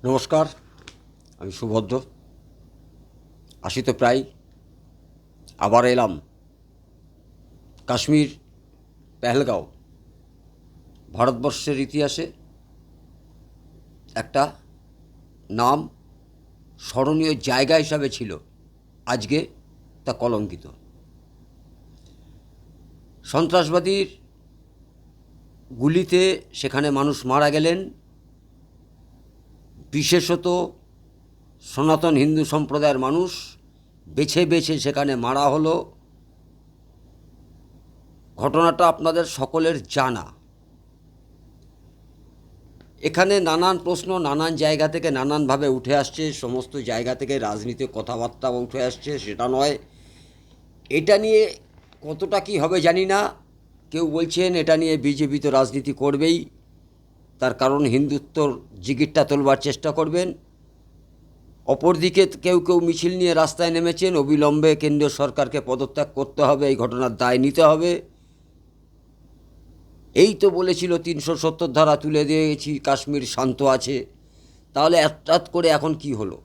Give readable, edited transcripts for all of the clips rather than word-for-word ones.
নমস্কার, আমি সুভদ্র। আসি তো প্রায়, আবার এলাম। কাশ্মীর, পেহেলগাঁও ভারতবর্ষের ইতিহাসে একটা নাম স্মরণীয় জায়গা হিসাবে ছিল, আজকে তা কলঙ্কিত। সন্ত্রাসবাদীর গুলিতে সেখানে মানুষ মারা গেলেন। বিশেষত সনাতন হিন্দু সম্প্রদায়ের মানুষ বেছে বেছে সেখানে মারা হলো। ঘটনাটা আপনাদের সকলের জানা। এখানে নানান প্রশ্ন নানান জায়গা থেকে নানানভাবে উঠে আসছে, সমস্ত জায়গা থেকে রাজনীতিক কথাবার্তা উঠে আসছে, সেটা নয়। এটা নিয়ে কতটা কী হবে জানি না। কেউ বলছেন এটা নিয়ে বিজেপি তো রাজনীতি করবেই, তার কারণ হিন্দুত্বর জিগিরটা তোলবার চেষ্টা করবেন। অপরদিকে কেউ কেউ মিছিল নিয়ে রাস্তায় নেমেছেন, অবিলম্বে কেন্দ্রীয় সরকারকে পদত্যাগ করতে হবে, এই ঘটনার দায় নিতে হবে। এই তো বলেছিল ৩৭০ ধারা তুলে দিয়েছি, কাশ্মীর শান্ত আছে। তাহলে হঠাৎ করে এখন কি হলো?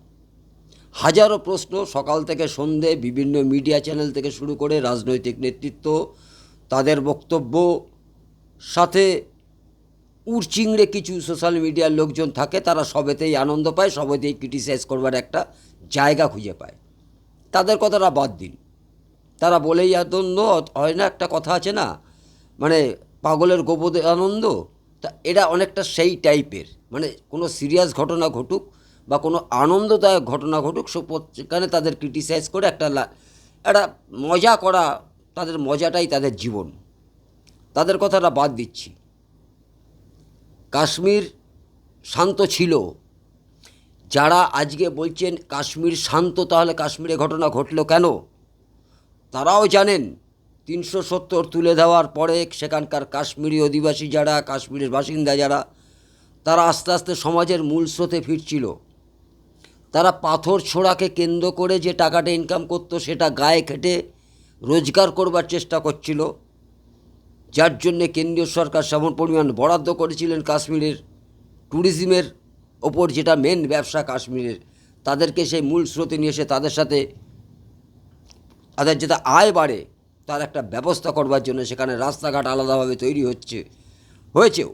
হাজারো প্রশ্ন সকাল থেকে সন্ধে বিভিন্ন মিডিয়া চ্যানেল থেকে শুরু করে রাজনৈতিক নেতৃত্ব, তাদের বক্তব্য, সাথে উড়চিংড়ে কিছু সোশ্যাল মিডিয়ার লোকজন থাকে, তারা সবেতেই আনন্দ পায়, সবেতেই ক্রিটিসাইজ করবার একটা জায়গা খুঁজে পায়। তাদের কথাটা বাদ দিন, তারা বলেই আনন্দ হয় না, একটা কথা আছে না, মানে পাগলের গোপদে আনন্দ। তা এরা অনেকটা সেই টাইপের, মানে কোনো সিরিয়াস ঘটনা ঘটুক বা কোনো আনন্দদায়ক ঘটনা ঘটুক, সেখানে তাদের ক্রিটিসাইজ করে একটা মজা করা, তাদের মজাটাই তাদের জীবন। তাদের কথাটা বাদ দিচ্ছি। কাশ্মীর শান্ত ছিল। যারা আজকে বলছেন কাশ্মীর শান্ত, তাহলে কাশ্মীরে ঘটনা ঘটল কেন? তারাও জানেন ৩৭০ তুলে দেওয়ার পরে সেখানকার কাশ্মীরি অধিবাসী যারা, কাশ্মীরের বাসিন্দা যারা, তারা আস্তে আস্তে সমাজের মূল স্রোতে ফিরছিল। তারা পাথর ছোঁড়াকে কেন্দ্র করে যে টাকাটা ইনকাম করতো, সেটা গায়ে খেটে রোজগার করবার চেষ্টা করছিল, যার জন্যে কেন্দ্রীয় সরকার সেমন পরিমাণ বরাদ্দ করেছিলেন কাশ্মীরের ট্যুরিজমের ওপর, যেটা মেন ব্যবসা কাশ্মীরের। তাদেরকে সেই মূল স্রোতে নিয়ে এসে তাদের সাথে তাদের যাতে আয় বাড়ে তার একটা ব্যবস্থা করবার জন্য সেখানে রাস্তাঘাট আলাদাভাবে তৈরি হয়েছেও।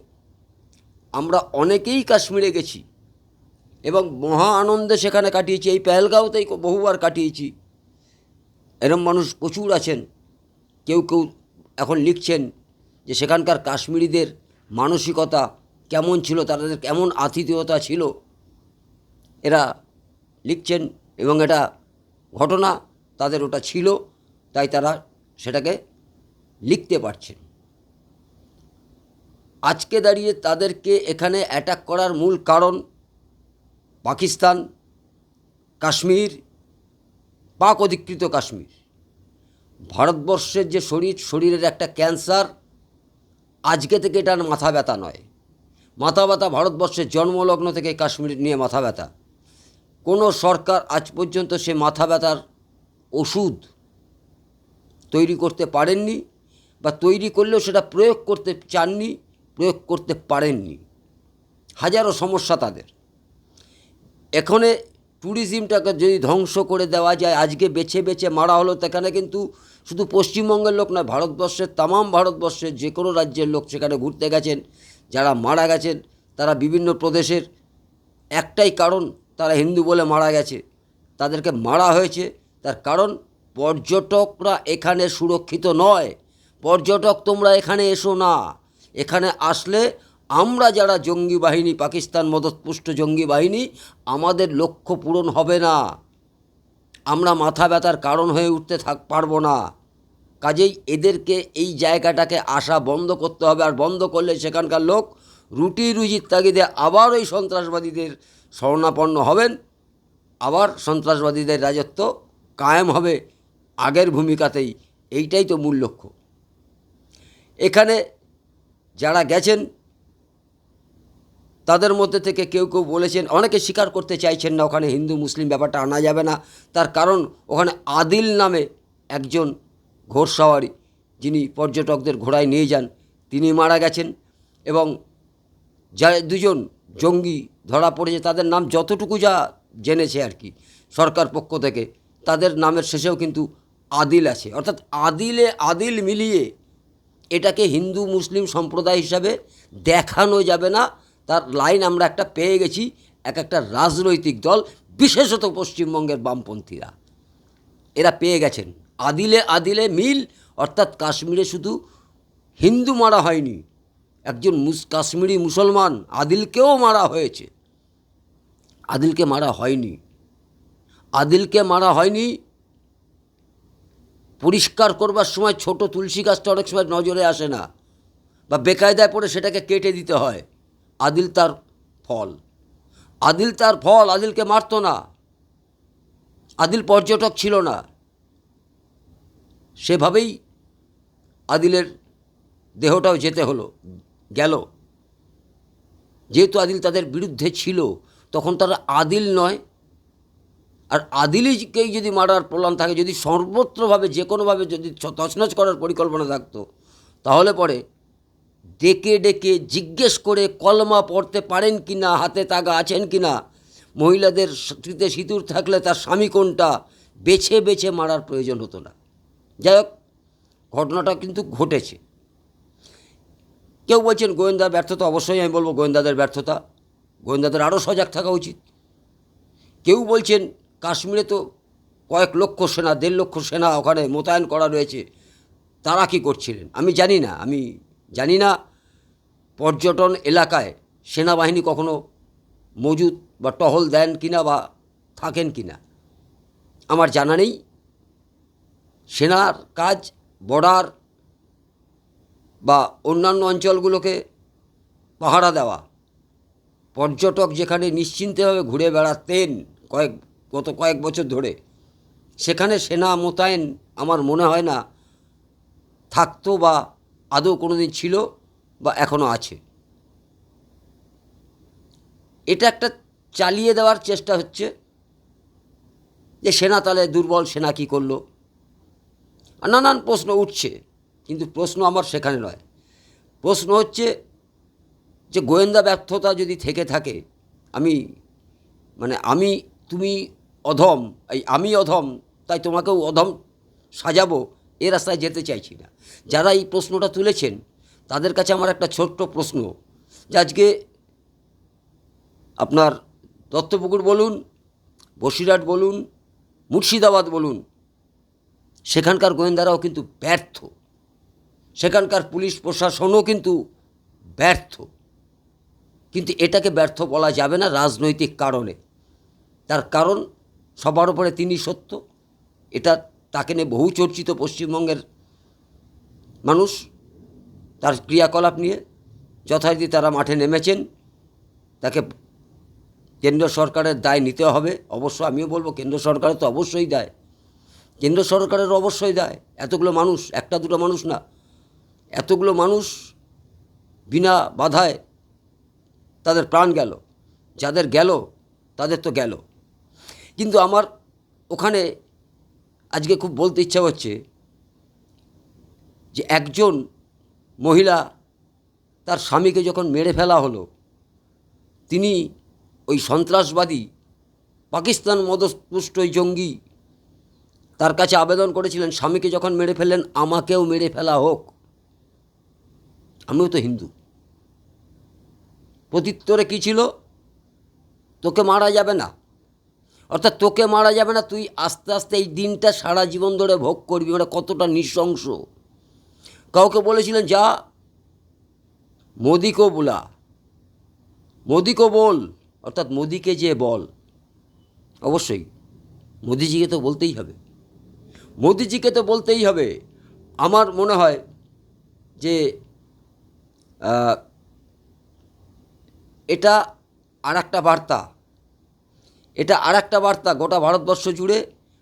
আমরা অনেকেই কাশ্মীরে গেছি এবং মহা আনন্দে সেখানে কাটিয়েছি। এই পেহেলগাঁওতেই বহুবার কাটিয়েছি। এরম মানুষ প্রচুর আছেন। কেউ কেউ এখন লিখছেন যে সেখানকার কাশ্মীরিদের মানসিকতা কেমন ছিল, তাদের কেমন আতিথেয়তা ছিল, এরা লিখছেন। এবং এটা ঘটনা, তাদের ওটা ছিল, তাই তারা সেটাকে লিখতে পারছেন। আজকে দাঁড়িয়ে তাদেরকে এখানে অ্যাটাক করার মূল কারণ পাকিস্তান, কাশ্মীর, পাক অধিকৃত কাশ্মীর। ভারতবর্ষের যে শরীরের একটা ক্যান্সার, আজকে থেকে এটার মাথা ব্যথা নয়। মাথা ব্যথা ভারতবর্ষের জন্মলগ্ন থেকে কাশ্মীর নিয়ে মাথা ব্যথা। কোনো সরকার আজ পর্যন্ত সে মাথা ব্যথার ওষুধ তৈরি করতে পারেননি, বা তৈরি করলেও সেটা প্রয়োগ করতে চাননি, প্রয়োগ করতে পারেননি। হাজারো সমস্যা তাদের। এখানে ট্যুরিজমটাকে যদি ধ্বংস করে দেওয়া যায়, আজকে বেছে বেছে মারা হলো, সেখানে কিন্তু শুধু পশ্চিমবঙ্গের লোক নয়, ভারতবর্ষের তামাম ভারতবর্ষের যে কোনো রাজ্যের লোক সেখানে ঘুরতে গেছেন। যারা মারা গেছেন তারা বিভিন্ন প্রদেশের, একটাই কারণ, তারা হিন্দু বলে মারা গেছে, তাদেরকে মারা হয়েছে। তার কারণ পর্যটকরা এখানে সুরক্ষিত নয়। পর্যটক তোমরা এখানে এসো না, এখানে আসলে আমরা যারা জঙ্গি বাহিনী, পাকিস্তান মদতপুষ্ট জঙ্গি বাহিনী, আমাদের লক্ষ্য পূরণ হবে না, আমরা মাথা ব্যথার কারণ হয়ে উঠতে পারবো না। কাজেই এদেরকে এই জায়গাটাকে আসা বন্ধ করতে হবে। আর বন্ধ করলে সেখানকার লোক রুটি রুজির তাগিদে আবার ওই সন্ত্রাসবাদীদের শরণাপন্ন হবেন, আবার সন্ত্রাসবাদীদের রাজত্ব কায়েম হবে আগের ভূমিকাতেই। এইটাই তো মূল লক্ষ্য। এখানে যারা গেছেন তাদের মধ্যে থেকে কেউ কেউ বলেছেন, অনেকে স্বীকার করতে চাইছেন না ওখানে হিন্দু মুসলিম ব্যাপারটা আনা যাবে না। তার কারণ ওখানে আদিল নামে একজন ঘোড়সওয়ারি, যিনি পর্যটকদের ঘোড়ায় নিয়ে যান, তিনি মারা গেছেন। এবং যা দুজন জঙ্গি ধরা পড়েছে, তাদের নাম যতটুকু যা জেনেছে আর কি সরকার পক্ষ থেকে, তাদের নামের শেষেও কিন্তু আদিল আছে। অর্থাৎ আদিল মিলিয়ে এটাকে হিন্দু মুসলিম সম্প্রদায় হিসাবে দেখানো যাবে না। তার লাইন আমরা একটা পেয়ে গেছি একটা রাজনৈতিক দল, বিশেষত পশ্চিমবঙ্গের বামপন্থীরা, এরা পেয়ে গেছেন আদিলে মিল। অর্থাৎ কাশ্মীরে শুধু হিন্দু মারা হয়নি, একজন কাশ্মীরি মুসলমান আদিলকেও মারা হয়েছে। আদিলকে মারা হয়নি পরিষ্কার করবার সময় ছোট তুলসী গাছটা অনেক সময় নজরে আসে না, বা বেকায়দায় পড়ে সেটাকে কেটে দিতে হয়। আদিল তার ফল, আদিলকে মারতো না। আদিল পর্যটক ছিল না, সেভাবেই আদিলের দেহটাও গেল। যেহেতু আদিল তাদের বিরুদ্ধে ছিল, তখন তারা আদিল নয়। আর আদিলকেই যদি মারার প্ল্যান থাকে, যদি সর্বত্রভাবে যে কোনোভাবে যদি তছনছ করার পরিকল্পনা থাকতো, তাহলে পরে ডেকে ডেকে জিজ্ঞেস করে কলমা পড়তে পারেন কি না, হাতে তাগা আছেন কি না, মহিলাদের স্মৃতিতে সিঁদুর থাকলে তার স্বামী কোনটা, বেছে বেছে মারার প্রয়োজন হতো না। যাই হোক, ঘটনাটা কিন্তু ঘটেছে। কেউ বলছেন গোয়েন্দা ব্যর্থতা, অবশ্যই আমি বলবো গোয়েন্দাদের ব্যর্থতা, গোয়েন্দাদের আরও সজাগ থাকা উচিত। কেউ বলছেন কাশ্মীরে তো কয়েক লক্ষ সেনা, 1.5 লক্ষ সেনা ওখানে মোতায়েন করা রয়েছে, তারা কি করছিলেন আমি জানি না। পর্যটন এলাকায় সেনাবাহিনী কখনো মজুদ বা টহল দেন কিনা বা থাকেন কিনা আমার জানা নেই। সেনার কাজ বর্ডার বা অন্যান্য অঞ্চলগুলোকে পাহারা দেওয়া। পর্যটক যেখানে নিশ্চিন্তভাবে ঘুরে বেড়াতেন গত কয়েক বছর ধরে, সেখানে সেনা মোতায়েন আমার মনে হয় না থাকতো বা আদৌ কোনো দিন ছিল বা এখনও আছে। এটা একটা চালিয়ে দেওয়ার চেষ্টা হচ্ছে যে সেনা তাহলে দুর্বল, সেনা কী করলো, নানান প্রশ্ন উঠছে। কিন্তু প্রশ্ন আমার সেখানে নয়। প্রশ্ন হচ্ছে যে গোয়েন্দা ব্যর্থতা যদি থেকে থাকে, তুমি অধম, আমি অধম তাই তোমাকেও অধম সাজাবো, এ রাস্তায় যেতে চাইছি না। যারা এই প্রশ্নটা তুলেছেন তাদের কাছে আমার একটা ছোট্ট প্রশ্ন, যে আজকে আপনার দত্তপুকুর বলুন, বসিরহাট বলুন, মুর্শিদাবাদ বলুন, সেখানকার গোয়েন্দারাও কিন্তু ব্যর্থ, সেখানকার পুলিশ প্রশাসনও কিন্তু ব্যর্থ। কিন্তু এটাকে ব্যর্থ বলা যাবে না রাজনৈতিক কারণে। তার কারণ সবার উপরে তিনি সত্য, এটা তাকে নিয়ে বহু চর্চিত পশ্চিমবঙ্গের মানুষ, তার ক্রিয়াকলাপ নিয়ে যথারীতি তারা মাঠে নেমেছেন। তাকে কেন্দ্র সরকারের দায় নিতে হবে। অবশ্য আমিও বলবো কেন্দ্র সরকারের তো অবশ্যই দায়, কেন্দ্র সরকারের অবশ্যই দায়। এতগুলো মানুষ, একটা দুটো মানুষ না, এতগুলো মানুষ বিনা বাধায় তাদের প্রাণ গেল, যাদের গেল তাদের তো গেল। কিন্তু আমার ওখানে আজকে খুব বলতে ইচ্ছা হচ্ছে যে একজন মহিলা, তার স্বামীকে যখন মেরে ফেলা হলো, তিনি ওই সন্ত্রাসবাদী পাকিস্তান মদতপুষ্ট ওই জঙ্গি তার কাছে আবেদন করেছিলেন, স্বামীকে যখন মেরে ফেললেন আমাকেও মেরে ফেলা হোক, আমিও তো হিন্দু। প্রত্যুত্তরে কী ছিল, তোকে মারা যাবে না। অর্থাৎ তোকে মারা যাবে না, তুই আস্তে আস্তে এই দিনটা সারা জীবন ধরে ভোগ করবি। মানে কতটা নৃশংস। কাউকে বলেছিলেন যা মোদিকে বল, অর্থাৎ মোদিকে যে বল। অবশ্যই মোদিজিকে তো বলতেই হবে। আমার মনে হয় যে এটা আর একটা বার্তা গোটা ভারতবর্ষ জুড়ে।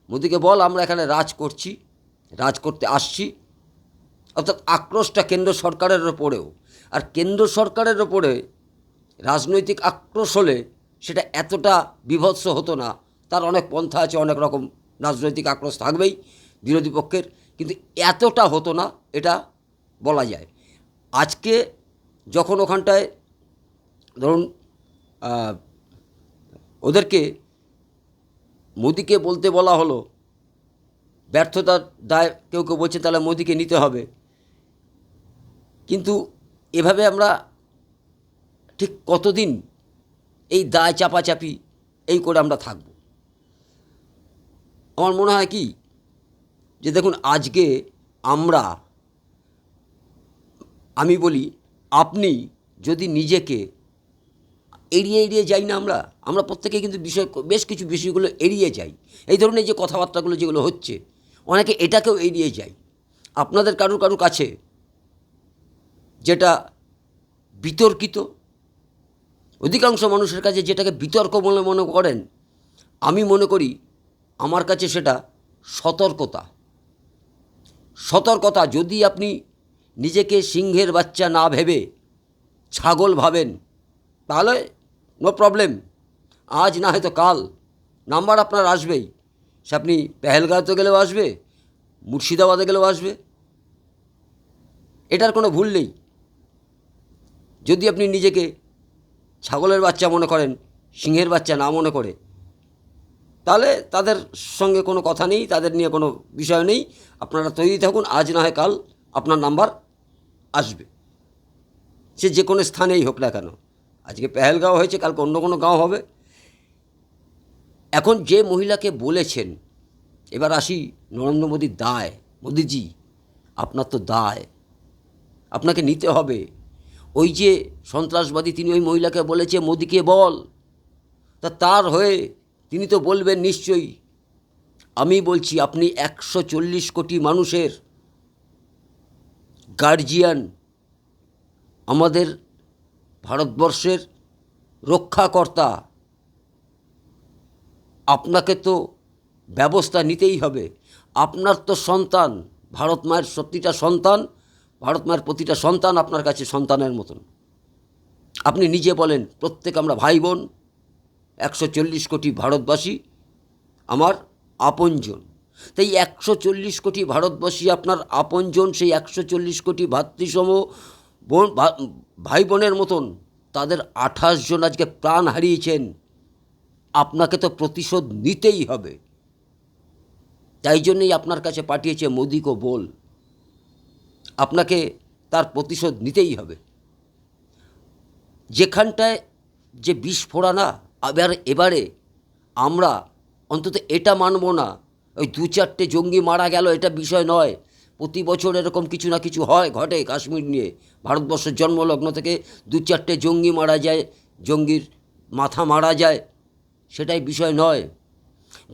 মোদিকে বল আমরা এখানে রাজ করতে আসছি। অর্থাৎ আক্রোশটা কেন্দ্র সরকারের ওপরেও। আর কেন্দ্র সরকারের ওপরে রাজনৈতিক আক্রোশ হলে সেটা এতটা বিভৎস হতো না। তার অনেক পন্থা আছে, অনেক রকম রাজনৈতিক আক্রোশ থাকবেই বিরোধী পক্ষের, কিন্তু এতটা হতো না, এটা বলা যায়। আজকে যখন ওখানটায় ধরুন ওদেরকে মোদিকে বলতে বলা হলো, ব্যর্থতার দায় কেউ কেউ বলছে তাহলে মোদিকে নিতে হবে। কিন্তু এভাবে আমরা ঠিক কতদিন এই দায় চাপাচাপি এই করে আমরা থাকব? আমার মনে হয় কি যে দেখুন, আজকে আমি বলি, আপনি যদি নিজেকে এড়িয়ে এড়িয়ে যাই না, আমরা প্রত্যেকে কিন্তু বেশ কিছু বিষয়গুলো এড়িয়ে যাই। এই ধরনের যে কথাবার্তাগুলো যেগুলো হচ্ছে, অনেকে এটাকেও এড়িয়ে যায়। আপনাদের কারুর কাছে যেটা বিতর্কিত, অধিকাংশ মানুষের কাছে যেটাকে বিতর্ক বলে মনে করেন, আমি মনে করি আমার কাছে সেটা সতর্কতা। যদি আপনি নিজেকে সিংহের বাচ্চা না ভেবে ছাগল ভাবেন, তাহলে নো প্রবলেম, আজ না হয়তো কাল নাম্বার আপনার আসবেই। সে আপনি পেহেলগাঁওতে গেলেও আসবে, মুর্শিদাবাদে গেলেও আসবে, এটার কোনো ভুল নেই। যদি আপনি নিজেকে ছাগলের বাচ্চা মনে করেন, সিংহের বাচ্চা না মনে করে, তাহলে তাদের সঙ্গে কোনো কথা নেই, তাদের নিয়ে কোনো বিষয় নেই। আপনারা তৈরি থাকুন, আজ না হয় কাল আপনার নাম্বার আসবে, সে যে কোনো স্থানেই হোক না কেন। আজকে পেহেলগাঁও হয়েছে, কালকে অন্য কোনো গাঁও হবে। এখন যে মহিলাকে বলেছেন, এবার আসি নরেন্দ্র মোদীর দায়। মোদিজি, আপনার তো দায়, আপনাকে নিতে হবে। ওই যে সন্ত্রাসবাদী, তিনি ওই মহিলাকে বলেছে মোদিকে বল, তার হয়ে তিনি তো বলবেন নিশ্চয়ই। আমি বলছি, আপনি 140 কোটি মানুষের গার্জিয়ান, আমাদের ভারতবর্ষের রক্ষাকর্তা, আপনাকে তো ব্যবস্থা নিতেই হবে। আপনার তো সন্তান, ভারত মায়ের প্রতিটা সন্তান, ভারত মায়ের প্রতিটা সন্তান আপনার কাছে সন্তানের মতন। আপনি নিজে বলেন, প্রত্যেক আমরা ভাই বোন, 140 কোটি ভারতবাসী আমার আপনজন। তাই 140 কোটি ভারতবাসী আপনার আপনজন, সেই 140 কোটি ভাতৃসম ভাই বোনের মতন তাদের 28 জন আজকে প্রাণ হারিয়েছেন। আপনাকে তো প্রতিশোধ নিতেই হবে। তাই জন্যই আপনার কাছে পাঠিয়েছে মোদিকে বল, আপনাকে তার প্রতিশোধ নিতেই হবে। যেখানটায় যে বিস্ফোরা না, এবারে আমরা অন্তত এটা মানব না, ওই 2-4টে জঙ্গি মারা গেল এটা বিষয় নয়। প্রতি বছর এরকম কিছু না কিছু ঘটে কাশ্মীর নিয়ে। ভারতবর্ষের জন্মলগ্ন থেকে 2-4টে জঙ্গি মারা যায়, জঙ্গির মাথা মারা যায়, সেটাই বিষয় নয়।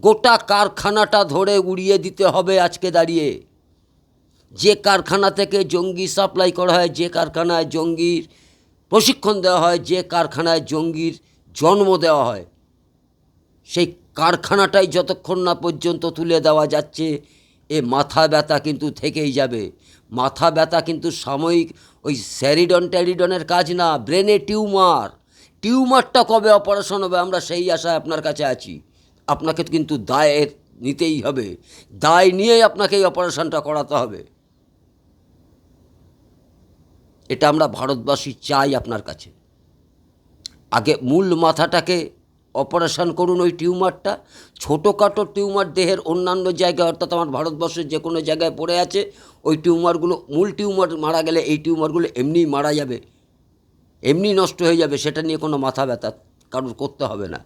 গোটা কারখানাটা ধরে উড়িয়ে দিতে হবে আজকে দাঁড়িয়ে। যে কারখানা থেকে জঙ্গি সাপ্লাই করা হয়, যে কারখানায় জঙ্গির প্রশিক্ষণ দেওয়া হয়, যে কারখানায় জঙ্গির জন্ম দেওয়া হয়, সেই কারখানাটাই যতক্ষণ না পর্যন্ত তুলে দেওয়া যাচ্ছে, এ মাথা ব্যথা কিন্তু থেকেই যাবে। মাথা ব্যথা কিন্তু সাময়িক, ওই স্যারিডনের কাজ না, ব্রেনে টিউমারটা কবে অপারেশন হবে, আমরা সেই আশায় আপনার কাছে আছি। আপনাকে কিন্তু দায়ের নিতেই হবে, দায় নিয়েই আপনাকে এই অপারেশনটা করাতে হবে। এটা আমরা ভারতবাসী চাই আপনার কাছে। আগে মূল মাথাটাকে অপারেশন করুন, ওই টিউমারটা। ছোটোখাটো টিউমার দেহের অন্যান্য জায়গায়, অর্থাৎ আমার ভারতবর্ষের যে কোনো জায়গায় পড়ে আছে, ওই টিউমারগুলো, মূল টিউমার মারা গেলে এই টিউমারগুলো এমনিই মারা যাবে, এমনি নষ্ট হয়ে যাবে। সেটা নিয়ে কোনো মাথা ব্যথা কারোর করতে হবে না।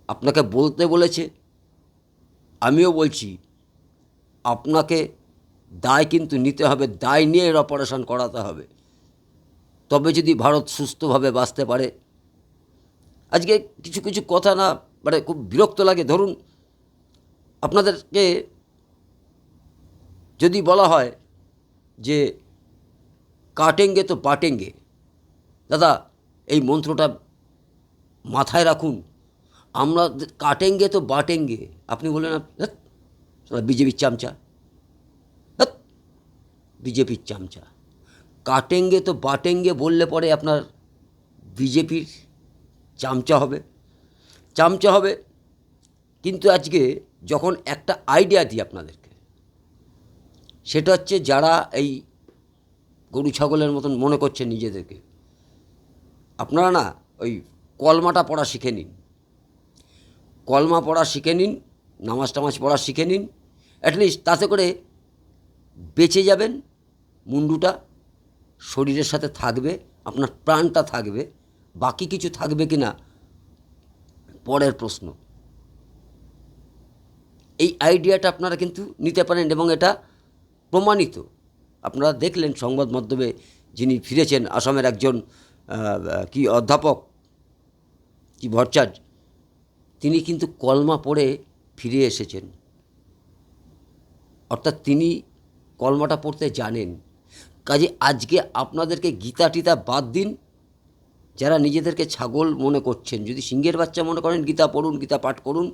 আপনাকে বলতে বলেছে, আমিও বলছি, আপনাকে দায় কিন্তু নিতে হবে, দায় নিয়ে এর অপারেশন করাতে হবে। তবে যদি ভারত সুস্থভাবে বাঁচতে পারে। আজকে কিছু কিছু কথা না, মানে খুব বিরক্ত লাগে। ধরুন, আপনাদেরকে যদি বলা হয় যে কাটেঙ্গে তো বাটেঙ্গে, দাদা এই মন্ত্রটা মাথায় রাখুন। আমরা কাটেঙ্গে তো বাটেঙ্গে, আপনি বলেন বিজেপির চামচা, বিজেপির চামচা। কাটেঙ্গে তো বাটেঙ্গে বললে পরে আপনার বিজেপির চামচা হবে। কিন্তু আজকে যখন একটা আইডিয়া দিই আপনাদেরকে, সেটা হচ্ছে, যারা এই গরু ছাগলের মতন মনে করছেন নিজেদেরকে, আপনারা না ওই কলমাটা পড়া শিখে নিন, কলমা পড়া শিখে নিন, নামাজ টামাজ পড়া শিখে নিন। অ্যাটলিস্ট তাতে করে বেঁচে যাবেন, মুন্ডুটা শরীরের সাথে থাকবে, আপনার প্রাণটা থাকবে, বাকি কিছু থাকবে কি না পরের প্রশ্ন। এই আইডিয়াটা আপনারা কিন্তু নিতে পারেন এবং এটা প্রমাণিত। আপনারা দেখলেন সংবাদ মাধ্যমে যিনি ফিরেছেন, আসামের একজন কি অধ্যাপক কি ভট্টাচার্য, তিনি কিন্তু কলমা পড়ে ফিরে এসেছেন। অর্থাৎ তিনি কলমাটা পড়তে জানেন। কাজে আজকে আপনাদেরকে গীতা টিতা বাদ দিন, যারা নিজেদেরকে ছাগল মনে করছেন, যদি সিংহের বাচ্চা মনে করেন গীতা পড়ুন, গীতা পাঠ করুন,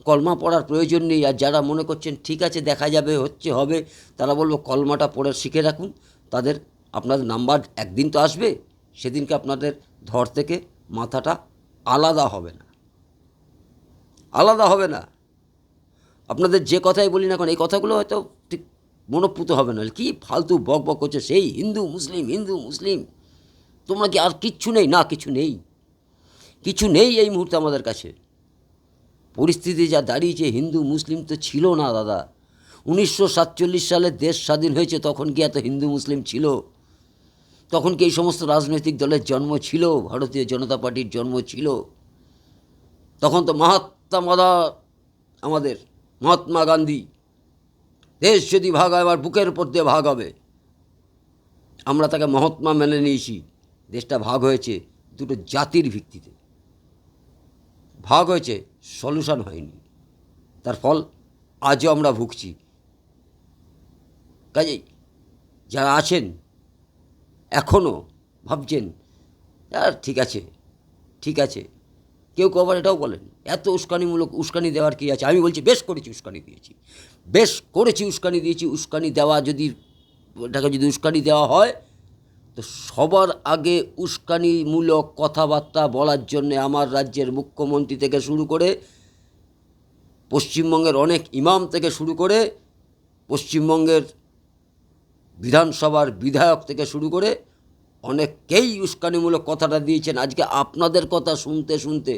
কলমা পড়ার প্রয়োজন নেই। আর যারা মনে করছেন ঠিক আছে দেখা যাবে, হচ্ছে হবে, তারা বলবো কলমাটা পড়ে শিখে রাখুন। তাদের আপনাদের নাম্বার একদিন তো আসবে, সেদিনকে আপনাদের ধর থেকে মাথাটা আলাদা হবে না, আলাদা হবে না। আপনাদের যে কথাই বলি না কারণ এই কথাগুলো হয়তো ঠিক মনোপুত হবে না, কি ফালতু বক বক করছে, সেই হিন্দু মুসলিম হিন্দু মুসলিম, তোমরা কি আর কিচ্ছু নেই? না, কিছু নেই, কিছু নেই এই মুহূর্তে আমাদের কাছে। পরিস্থিতি যা দাঁড়িয়েছে, হিন্দু মুসলিম তো ছিল না দাদা। 1947 সালে দেশ স্বাধীন হয়েছে, তখন কি এত হিন্দু মুসলিম ছিল? তখন কি এই সমস্ত রাজনৈতিক দলের জন্ম ছিল? ভারতীয় জনতা পার্টির জন্ম ছিল? তখন তো আমাদের মহাত্মা গান্ধী, দেশ যদি ভাগ হয় আমার বুকের উপর দিয়ে ভাগ হবে, আমরা তাকে মহাত্মা মেনে নিয়েছি। দেশটা ভাগ হয়েছে দুটো জাতির ভিত্তিতে, ভাগ হয়েছে, সলিউশন হয়নি। তার ফল আজও আমরা ভুগছি। কাজেই যারা আছেন এখনও ভাবছেন আর ঠিক আছে ঠিক আছে, কেউ কেউ আবার এটাও বলেন এত উস্কানিমূলক, উস্কানি দেওয়ার কী আছে? আমি বলছি বেশ করেছি উস্কানি দিয়েছি, বেশ করেছি উস্কানি দিয়েছি। উস্কানি দেওয়া যদি, এটাকে যদি উস্কানি দেওয়া হয়, তো সবার আগে উস্কানিমূলক কথাবার্তা বলার জন্যে আমার রাজ্যের মুখ্যমন্ত্রী থেকে শুরু করে, পশ্চিমবঙ্গের অনেক ইমাম থেকে শুরু করে, পশ্চিমবঙ্গের বিধানসভার বিধায়ক থেকে শুরু করে অনেকেই উস্কানিমূলক কথাটা দিয়েছেন। আজকে আপনাদের কথা শুনতে শুনতে,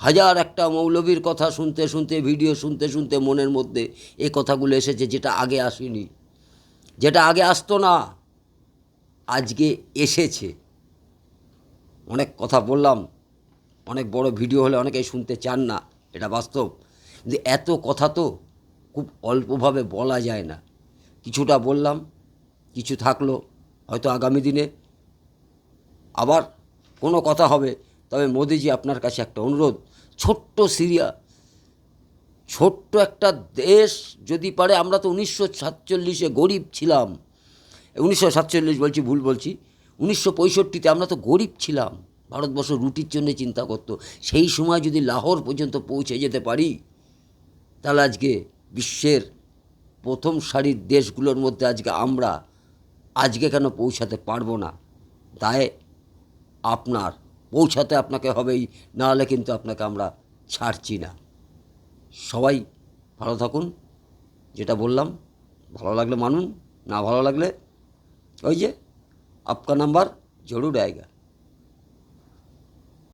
হাজার একটা মৌলবীর কথা শুনতে শুনতে, ভিডিও শুনতে শুনতে মনের মধ্যে এই কথাগুলো এসেছে, যেটা আগে আসেনি, যেটা আগে আসতো না, আজকে এসেছে। অনেক কথা বললাম, অনেক বড় ভিডিও হলে অনেকেই শুনতে চান না, এটা বাস্তব। কিন্তু এত কথা তো খুব অল্পভাবে বলা যায় না। কিছুটা বললাম, কিছু থাকলো, হয়তো আগামী দিনে আবার কোনো কথা হবে। তবে মোদিজি, আপনার কাছে একটা অনুরোধ, ছোট্ট সিরিয়া, ছোট্ট একটা দেশ যদি পারে, আমরা তো 1947 গরিব ছিলাম, 1947 বলছি, ভুল বলছি, 1965 আমরা তো গরিব ছিলাম। ভারতবর্ষ রুটির জন্য চিন্তা করতো। সেই সময় যদি লাহোর পর্যন্ত পৌঁছে যেতে পারি, তাহলে আজকে বিশ্বের প্রথম সারির দেশগুলোর মধ্যে আজকে আমরা আজকে কেন পৌঁছাতে পারবো না? তাই আপনার পৌঁছাতে আপনাকে হবেই, নাহলে কিন্তু আপনাকে আমরা ছাড়ছি না। সবাই ভালো থাকুন। যেটা বললাম, ভালো লাগলে মানুন, না ভালো লাগলে ওই যে आपका नंबर जरूर आएगा।